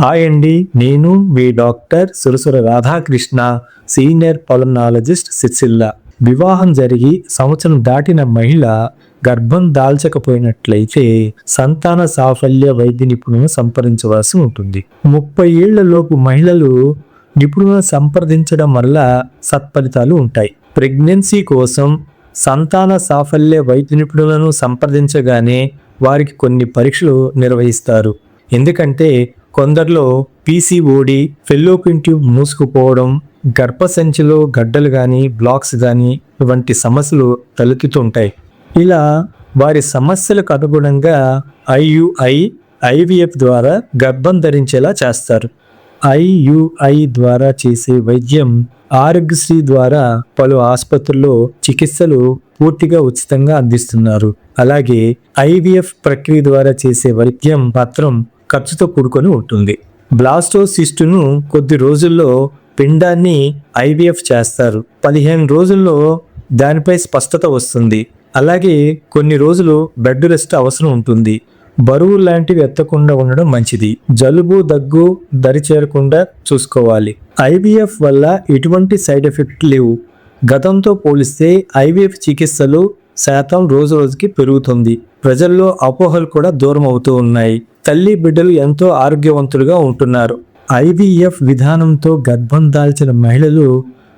Hi అండి, నేను మీ doctor Surasura Radhakrishna, senior pulmonologist, Sircilla. వివాహం జరిగి సంవత్సరం దాటిన మహిళ గర్భం దాల్చకపోయినట్లయితే సంతాన సాఫల్య వైద్య నిపుణులను సంప్రదించవలసి ఉంటుంది. 30 ఏళ్లలోపు మహిళలు నిపుణులను సంప్రదించడం వల్ల సత్ఫలితాలు ఉంటాయి. ప్రెగ్నెన్సీ కోసం సంతాన సాఫల్య వైద్య నిపుణులను సంప్రదించగానే వారికి కొన్ని పరీక్షలు నిర్వహిస్తారు. ఎందుకంటే కొందరిలో పీసీఓడి, ఫెల్లోపియన్ ట్యూబ్ మూసుకుపోవడం, గర్భసంచిలో గడ్డలు కానీ బ్లాక్స్ కానీ వంటి సమస్యలు తలెత్తుతుంటాయి. ఇలా వారి సమస్యలకు అనుగుణంగా ఐయుఐ, ఐవీఎఫ్ ద్వారా గర్భం ధరించేలా చేస్తారు. ఐయుఐ ద్వారా చేసే వైద్యం ఆరోగ్యశ్రీ ద్వారా పలు ఆసుపత్రుల్లో చికిత్సలు పూర్తిగా ఉచితంగా అందిస్తున్నారు. అలాగే ఐవీఎఫ్ ప్రక్రియ ద్వారా చేసే వైద్యం మాత్రం ఖర్చుతో కూడుకొని ఉంటుంది. బ్లాస్టోసిస్టును కొద్ది రోజుల్లో పిండాన్ని ఐవీఎఫ్ చేస్తారు. 15 రోజుల్లో దానిపై స్పష్టత వస్తుంది. అలాగే కొన్ని రోజులు బెడ్ రెస్ట్ అవసరం ఉంటుంది. బరువు లాంటివి ఎత్తకుండా ఉండడం మంచిది. జలుబు, దగ్గు దరి చేరకుండా చూసుకోవాలి. ఐవీఎఫ్ వల్ల ఎటువంటి సైడ్ ఎఫెక్ట్ లేవు. గతంతో పోలిస్తే ఐవీఎఫ్ చికిత్సలు శాతం రోజు రోజుకి పెరుగుతుంది. ప్రజల్లో అపోహలు కూడా దూరం అవుతూ ఉన్నాయి. తల్లి బిడ్డలు ఎంతో ఆరోగ్యవంతులుగా ఉంటున్నారు. ఐవీఎఫ్ విధానంతో గర్భం దాల్చిన మహిళలు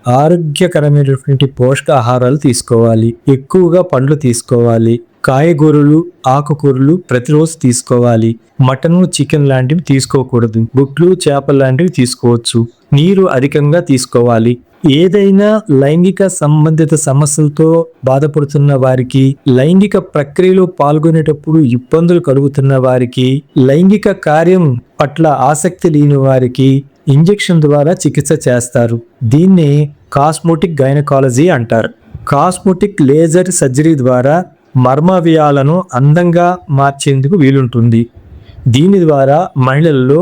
ఆరోగ్యకరమైనటువంటి పోషకాహారాలు తీసుకోవాలి. ఎక్కువగా పండ్లు తీసుకోవాలి. కాయగూరలు, ఆకుకూరలు ప్రతిరోజు తీసుకోవాలి. మటన్, చికెన్ లాంటివి తీసుకోకూడదు. గుడ్లు, చేపలు లాంటివి తీసుకోవచ్చు. నీరు అధికంగా తీసుకోవాలి. ఏదైనా లైంగిక సంబంధిత సమస్యలతో బాధపడుతున్న వారికి, లైంగిక ప్రక్రియలో పాల్గొనేటప్పుడు ఇబ్బందులు కలుగుతున్న వారికి, లైంగిక కార్యం పట్ల ఆసక్తి లేని వారికి ఇంజెక్షన్ ద్వారా చికిత్స చేస్తారు. దీన్నే కాస్మోటిక్ గైనకాలజీ అంటారు. కాస్మోటిక్ లేజర్ సర్జరీ ద్వారా మర్మవ్యాలను అందంగా మార్చేందుకు వీలుంటుంది. దీని ద్వారా మహిళల్లో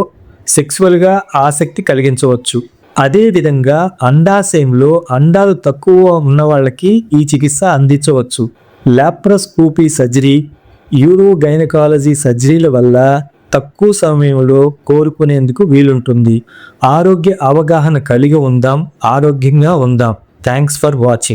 సెక్సువల్గా ఆసక్తి కలిగించవచ్చు. అదేవిధంగా అండాశయంలో అండాలు తక్కువ ఉన్న వాళ్ళకి ఈ చికిత్స అందించవచ్చు. లాప్రోస్కోపీ సర్జరీ, యూరోగైనకాలజీ సర్జరీల వల్ల తక్కువ సమయంలో కోలుకునేందుకు వీలుంటుంది. ఆరోగ్య అవగాహన కలిగి ఉందాం, ఆరోగ్యంగా ఉందాం. Thanks for watching.